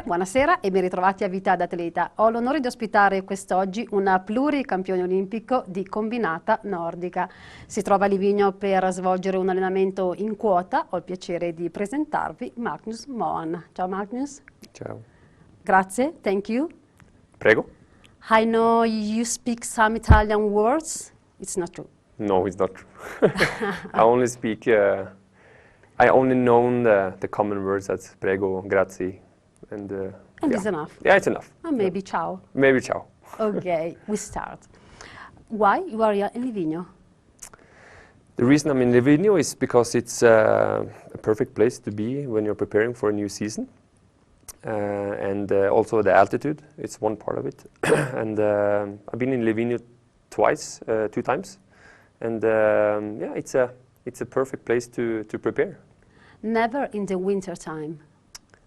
buonasera e ben ritrovati a Vita ad Atleta. Ho l'onore di ospitare quest'oggi una pluricampione olimpico di combinata nordica. Si trova a Livigno per svolgere un allenamento in quota. Ho il piacere di presentarvi Magnus Moan. Ciao Magnus. Ciao. Grazie, thank you. Prego. I know you speak some Italian words. It's not true. No, it's not true. I only speak, I only know the common words as prego, grazie, and And yeah. it's enough. Yeah, it's enough. Or maybe ciao. Maybe ciao. Okay, we start. Why you are here in Livigno? The reason I'm in Livigno is because it's a perfect place to be when you're preparing for a new season. And also the altitude, it's one part of it. And I've been in Livigno twice, 2 times. And yeah, it's a perfect place to prepare. Never in the winter time.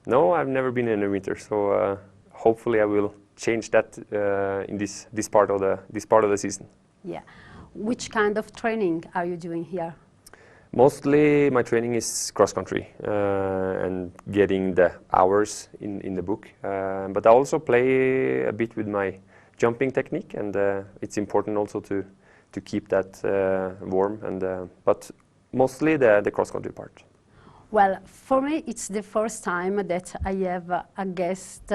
No, I've never been in the winter, so hopefully I will change that in this part of the season. Yeah. Which kind of training are you doing here? Mostly my training is cross country and getting the hours in the book. But I also play a bit with my jumping technique, and it's important also to keep that warm. And but mostly the cross country part. Well, for me, it's the first time that I have a guest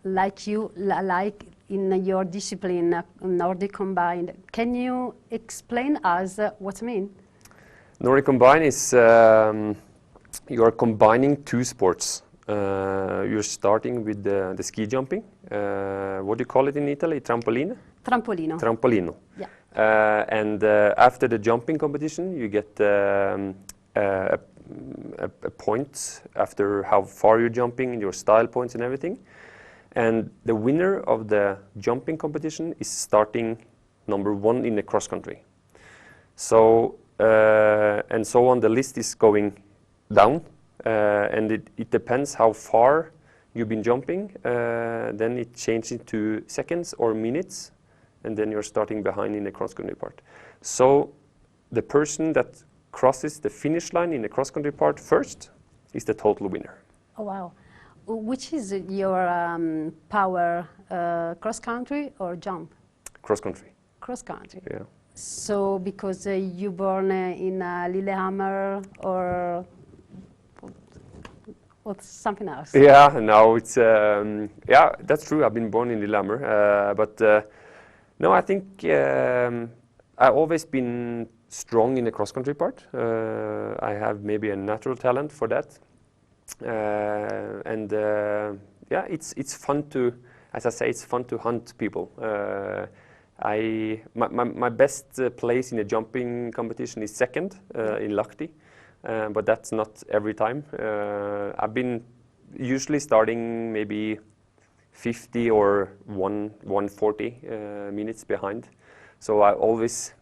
like you, like in your discipline, Nordic combined. Can you explain us what I mean? Nordic combined is you are combining 2 sports. You're starting with the ski jumping. What do you call it in Italy? Trampoline? Trampolino. Trampolino. Yeah. And after the jumping competition, you get a point after how far you're jumping, your style points and everything. And the winner of the jumping competition is starting number 1 in the cross country. So and so on, the list is going down, and it depends how far you've been jumping. Then it changes to seconds or minutes, and then you're starting behind in the cross country part. So the person that crosses the finish line in the cross country part first is the total winner. Oh, wow. Which is your power, cross country or jump? Cross country. Cross country. Yeah. So because you born in Lillehammer or something else? Yeah, no, it's yeah, that's true. I've been born in Lillehammer, but no, I think I've always been strong in the cross country part. I have maybe a natural talent for that, and yeah, it's fun to, as I say, it's fun to hunt people. My best place in a jumping competition is second in Lahti, but that's not every time. I've been usually starting maybe 50 or 140 minutes behind, so I'm always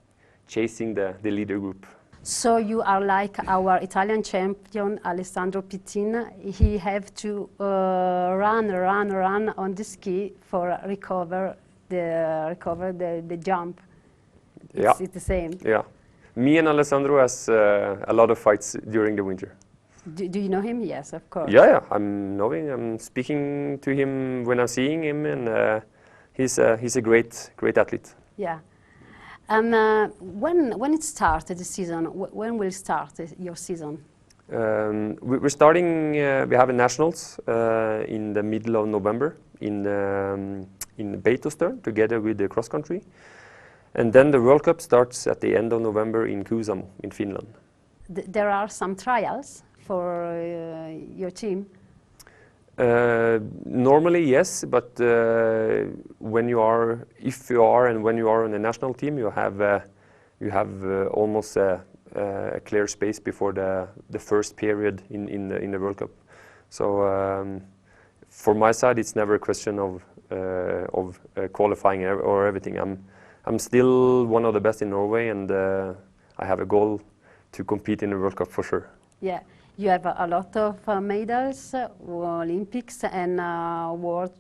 chasing the leader group. So you are like our Italian champion Alessandro Pittin. He have to run on the ski for recover the jump. Yeah. It's the same. Yeah. Me and Alessandro has a lot of fights during the winter. Do you know him? Yes, of course. Yeah, I'm speaking to him when I'm seeing him, and he's a great athlete. Yeah. And when it started the season, when will start your season? We're starting. We have a nationals in the middle of November in Beitostølen together with the cross country, and then the World Cup starts at the end of November in Kuusamo in Finland. There are some trials for your team. Normally, yes, but when you are on the national team, you have almost a clear space before the first period in the World Cup. So for my side, it's never a question of qualifying or everything. I'm still one of the best in Norway, and I have a goal to compete in the World Cup for sure. Yeah. You have a lot of medals, Olympics and World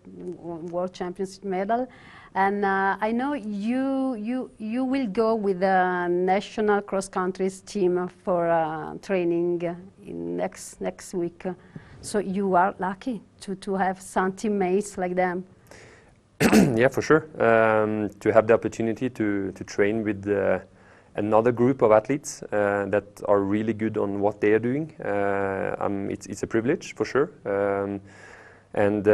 Championship medal, and I know you will go with the national cross country team for training in next week. So you are lucky to have some teammates like them. Yeah, for sure. To have the opportunity to train with another group of athletes that are really good on what they are doing, it's a privilege for sure. And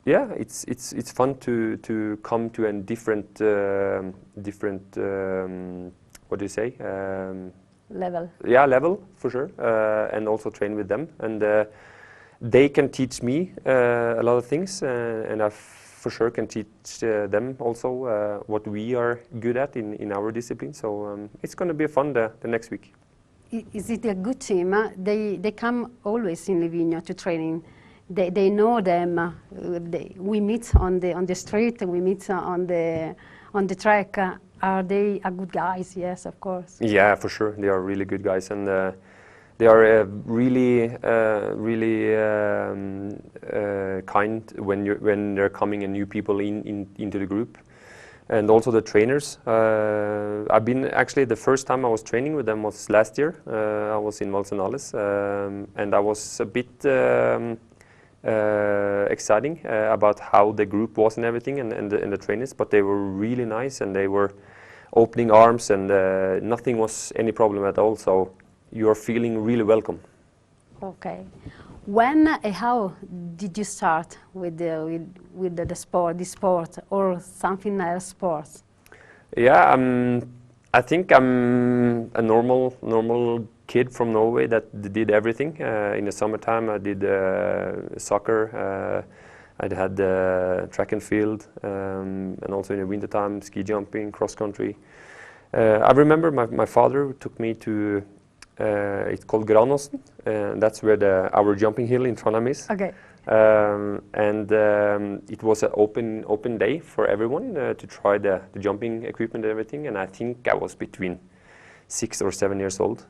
yeah, it's fun to come to a different what do you say? Level. Yeah, level for sure, and also train with them. And they can teach me a lot of things, and I for sure can teach them also what we are good at in our discipline. So it's going to be fun the next week. Is it a good team? They come always in Livigno to training. They know them. We meet on the street. We meet on the track. Are they good guys? Yes, of course. Yeah, for sure. They are really good guys, and they are really kind when they're coming and new people into the group, and also the trainers. I've been actually the first time I was training with them was last year. I was in Valsenales, and I was a bit exciting about how the group was and everything, and the trainers. But they were really nice, and they were opening arms, and nothing was any problem at all. So you are feeling really welcome. Okay. When and how did you start with the sport, or something else sports? Yeah, I think I'm a normal kid from Norway that did everything. In the summertime, I did soccer. I had track and field, and also in the wintertime, ski jumping, cross country. I remember my father took me to, it's called Granåsen, and that's where our jumping hill in Trondheim is. Okay. And it was an open day for everyone to try the jumping equipment and everything, and I think I was between 6 or 7 years old.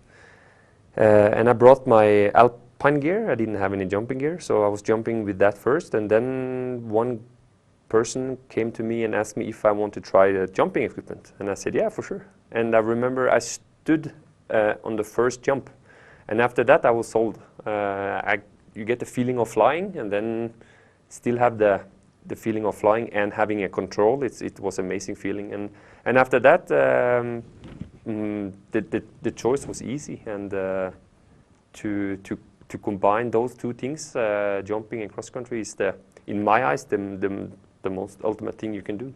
And I brought my alpine gear. I didn't have any jumping gear, so I was jumping with that first, and then one person came to me and asked me if I want to try the jumping equipment, and I said yeah, for sure. And I remember I stood on the first jump, and after that I was sold. You get the feeling of flying, and then still have the feeling of flying and having a control. It was amazing feeling, and after that the choice was easy, and to combine those two things, jumping and cross country, is in my eyes the most ultimate thing you can do.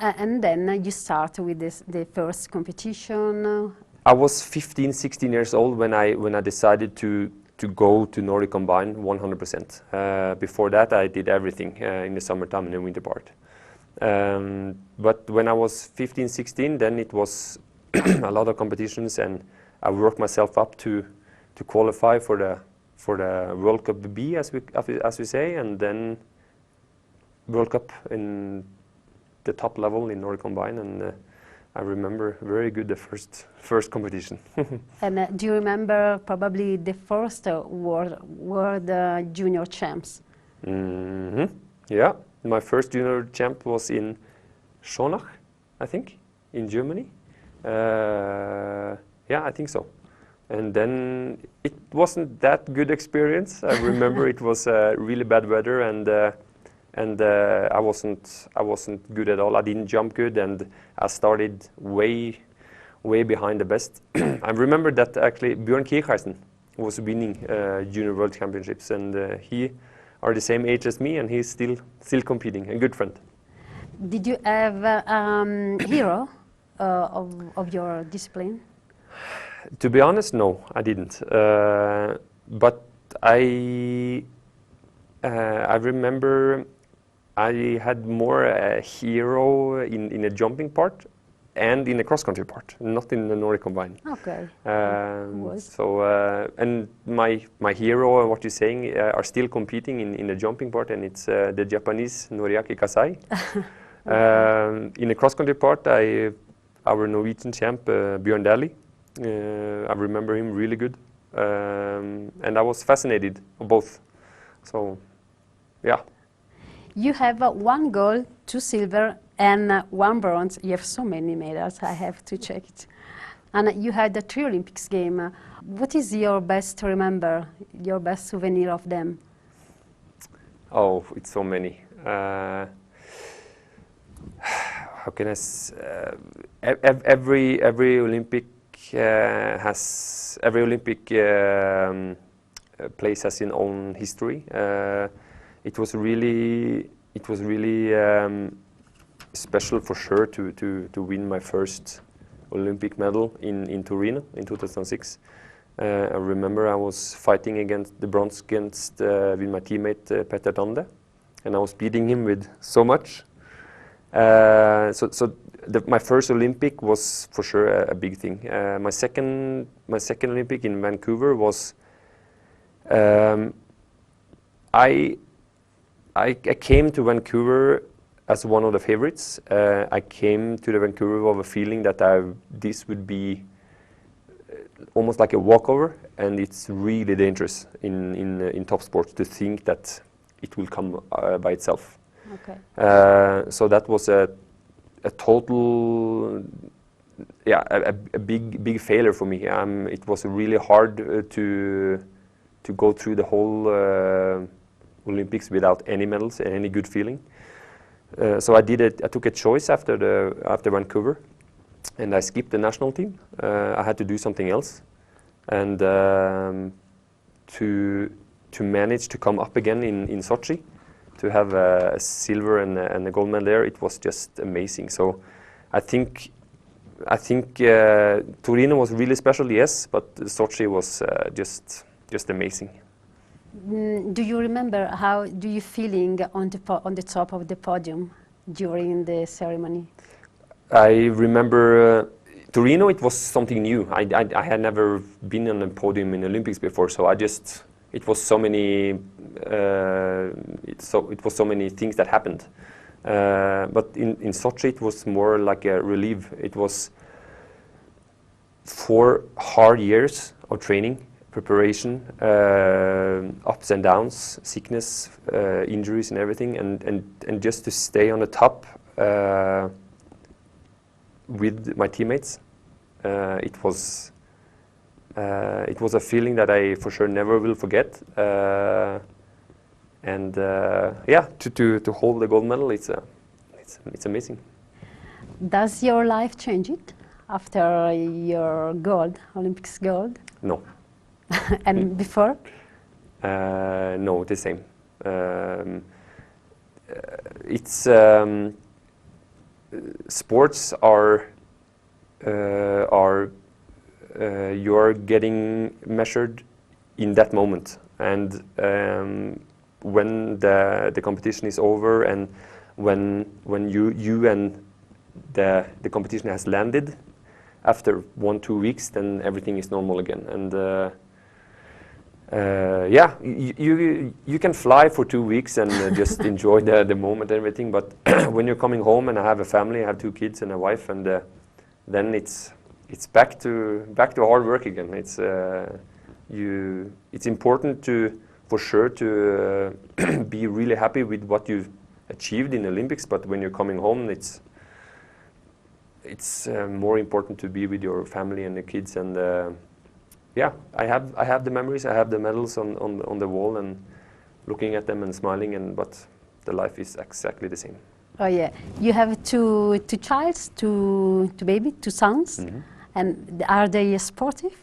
And then you start with the first competition. I was 15, 16 years old when I decided to go to Nordic Combine 100%. Before that, I did everything in the summertime and the winter part. But when I was 15, 16, then it was a lot of competitions, and I worked myself up to qualify for the World Cup B, as we say, and then World Cup in the top level in Nordic Combine, and I remember very good the first competition. And do you remember probably the first world junior champs? Mm-hmm. Yeah, my first junior champ was in Schonach, I think, in Germany. Yeah, I think so. And then it wasn't that good experience. I remember it was really bad weather, and I wasn't good at all. I didn't jump good, and I started way behind the best. I remember that actually Bjørn Kircheisen was winning junior world championships, and he are the same age as me, and he's still competing, a good friend. Did you have a hero of your discipline? To be honest, no, I didn't. But I remember I had more a hero in a jumping part and in the cross-country part, not in the Nordic Combine. Okay. So and my hero, what you're saying, are still competing in the jumping part, and it's the Japanese Noriaki Kasai. In the cross-country part, our Norwegian champ Bjørn Dæhlie. I remember him really good, and I was fascinated of both. So, yeah. You have 1 gold, 2 silver, and 1 bronze. You have so many medals. I have to check it. And you had the 3 Olympics game. What is your best to remember, your best souvenir of them? Oh, it's so many. How can I? Every Olympic has every Olympic place has its own history. It was really special for sure to win my first Olympic medal in Torino in 2006. I remember I was fighting against the bronze with my teammate Peter Tande, and I was beating him with so much. My first Olympic was for sure a big thing. My second Olympic in Vancouver was I came to Vancouver as one of the favorites. I came to the Vancouver with a feeling that this would be almost like a walkover, and it's really dangerous in top sports to think that it will come by itself. Okay. So that was a total, a big failure for me. It was really hard to go through the whole Olympics without any medals and any good feeling. So I took a choice after Vancouver, and I skipped the national team. I had to do something else, and to manage to come up again in Sochi, to have a silver and a gold medal there, it was just amazing. So I think Torino was really special, yes, but Sochi was just amazing. Do you remember how do you feeling on the top of the podium during the ceremony? I remember Torino. It was something new. I had never been on a podium in the Olympics before, so it was so many things that happened. But in Sochi, it was more like a relief. It was 4 hard years of training, preparation, ups and downs, sickness, injuries, and everything, and just to stay on the top with my teammates. It was a feeling that I for sure never will forget. To hold the gold medal, it's amazing. Does your life change it after your Olympics gold? No. And before? No, the same. Sports are you're getting measured in that moment, and when the competition is over, and when you and the competition has landed, after 1-2 weeks, then everything is normal again. And you can fly for 2 weeks and just enjoy the moment and everything, but when you're coming home, and I have a family, I have 2 kids and a wife, and then it's back to hard work again. It's important for sure to be really happy with what you've achieved in the Olympics, but when you're coming home, it's more important to be with your family and the kids. And I have the memories, I have the medals on the wall, and looking at them and smiling, but the life is exactly the same. Oh yeah, you have two sons, Mm-hmm. and are they sportive?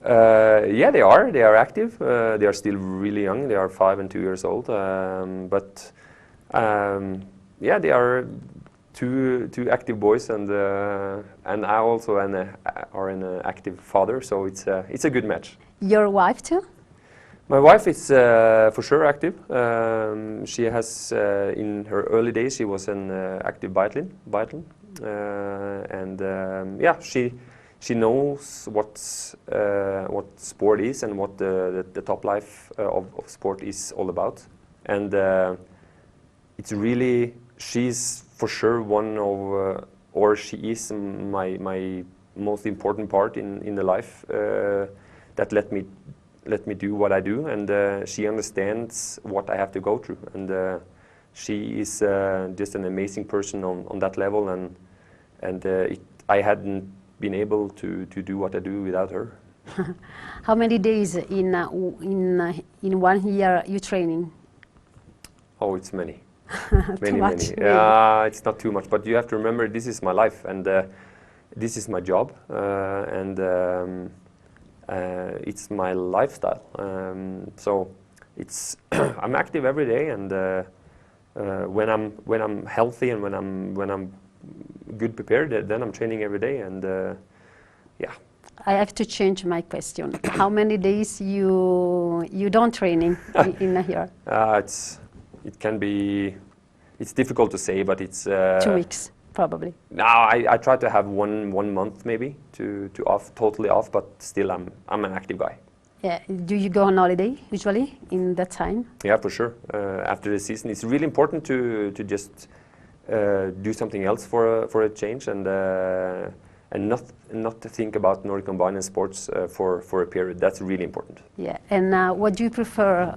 Yeah, they are. They are active. They are still really young. They are 5 and 2 years old. They are two active boys, and I also are an active father. So it's a good match. Your wife too? My wife is for sure active. She has in her early days she was an active biathlon, she knows what sport is and what the top life of sport is all about, and it's really, she's for sure one of or she is my most important part in the life that let me do what I do, and she understands what I have to go through, and she is just an amazing person on that level, and I hadn't been able to do what I do without her. How many days in 1 year you training? Oh, it's many. Too Many, much, many. really? It's not too much, but you have to remember this is my life, and this is my job, and it's my lifestyle. So it's I'm active every day, and when I'm healthy and when I'm good prepared, then I'm training every day, and yeah. I have to change my question. How many days you don't training in a year? It can be. It's difficult to say, but it's 2 weeks, probably. No, I try to have one month maybe to off, totally off, but still I'm an active guy. Yeah. Do you go on holiday usually in that time? Yeah, for sure. After the season, it's really important to just do something else for a change, and not to think about Nordic Combined and sports for a period. That's really important. Yeah. And what do you prefer,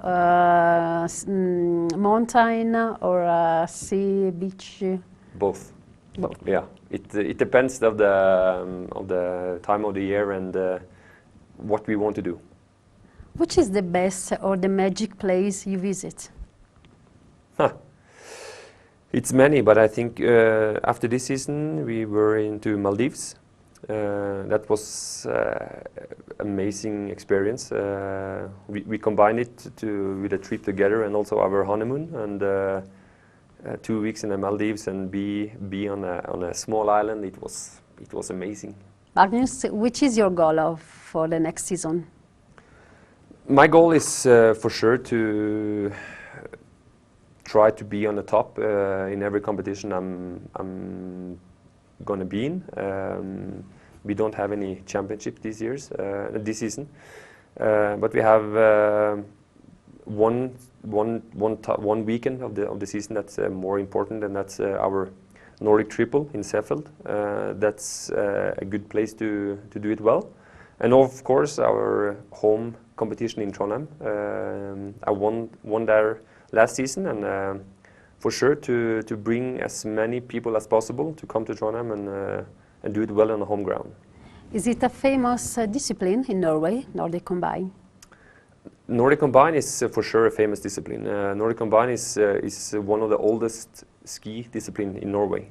mountain or sea, beach? Both. Both. Yeah. It depends of the time of the year and what we want to do. Which is the best or the magic place you visit? It's many, but I think after this season we were into Maldives. That was amazing experience. We combined it with a trip together and also our honeymoon, and 2 weeks in the Maldives and be on a small island. It was amazing. Magnus, which is your goal for the next season? My goal is for sure to try to be on the top in every competition I'm going to be in. We don't have any championship this season, but we have one weekend of the season that's more important, and that's our Nordic Triple in Sheffield. That's a good place to do it well, and of course our home competition in Trondheim. I won there last season, and for sure to bring as many people as possible to come to Trondheim and do it well on the home ground. Is it a famous discipline in Norway, Nordic Combine? Nordic Combine is for sure a famous discipline. Nordic Combine is one of the oldest ski discipline in Norway.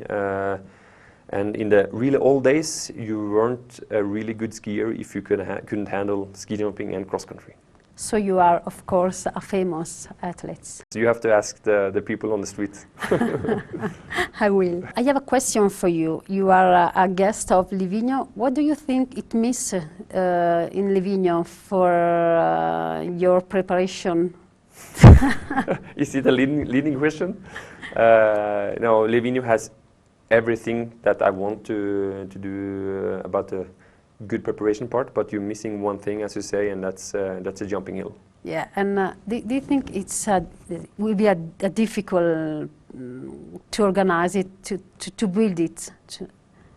And in the really old days, you weren't a really good skier if you couldn't handle ski jumping and cross country. So you are, of course, a famous athlete. So you have to ask the people on the street. I will. I have a question for you. You are a guest of Livigno. What do you think it means in Livigno for your preparation? Is it a leading question? No, Livigno has everything that I want to do about the good preparation part, but you're missing one thing, as you say, and that's a jumping hill. Yeah, and do you think it will be a difficult to organize it, to build it?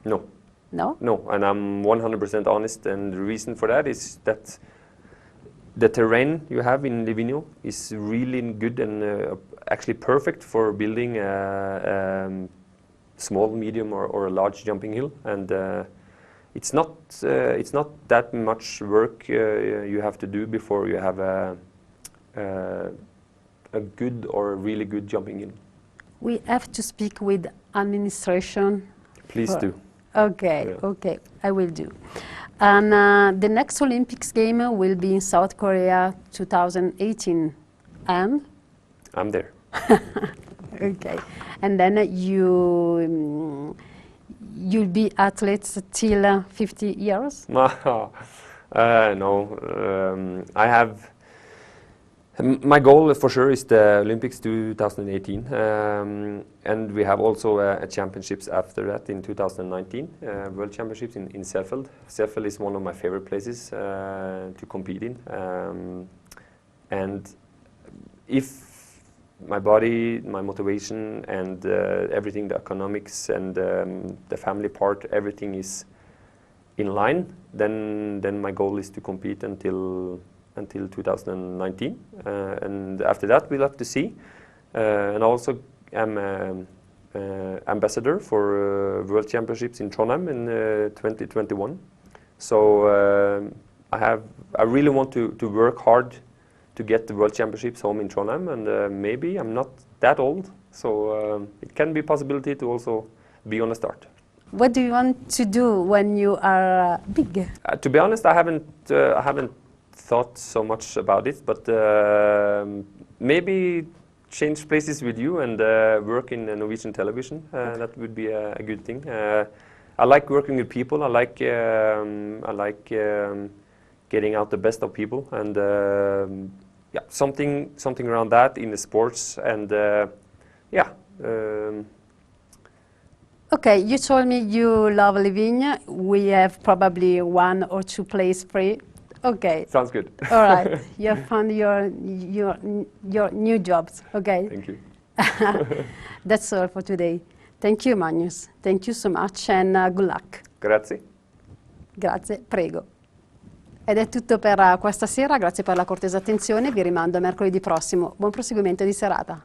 No. No? No, and I'm 100% honest, and the reason for that is that the terrain you have in Livigno is really good and actually perfect for building a small, medium, or a large jumping hill, and it's not that much work you have to do before you have a good or a really good jumping hill. We have to speak with administration. Please do. Okay, yeah. Okay, I will do. And the next Olympics game will be in South Korea 2018, and? I'm there. Okay, and then you'll be athletes till 50 years? No, I have. My goal for sure is the Olympics 2018, and we have also a championships after that in 2019, World Championships in Sheffield. Sheffield is one of my favorite places to compete in, and if my body, my motivation, and everything, the economics and the family part, everything is in line, then my goal is to compete until 2019, and after that we'll have to see. And also I'm ambassador for World Championships in Trondheim in 2021. So I really want to work hard to get the World Championships home in Trondheim, and maybe I'm not that old, so it can be a possibility to also be on the start. What do you want to do when you are big? To be honest, I haven't thought so much about it, but maybe change places with you and work in Norwegian television. That would be a good thing. I like working with people. I like getting out the best of people, and yeah, something around that in the sports, and yeah. Okay, you told me you love Livigno. We have probably 1 or 2 plays free. Okay. Sounds good. All right. You have found your new jobs. Okay. Thank you. That's all for today. Thank you, Magnus. Thank you so much, and good luck. Grazie. Grazie, prego. Ed è tutto per questa sera, grazie per la cortese attenzione, vi rimando a mercoledì prossimo. Buon proseguimento di serata.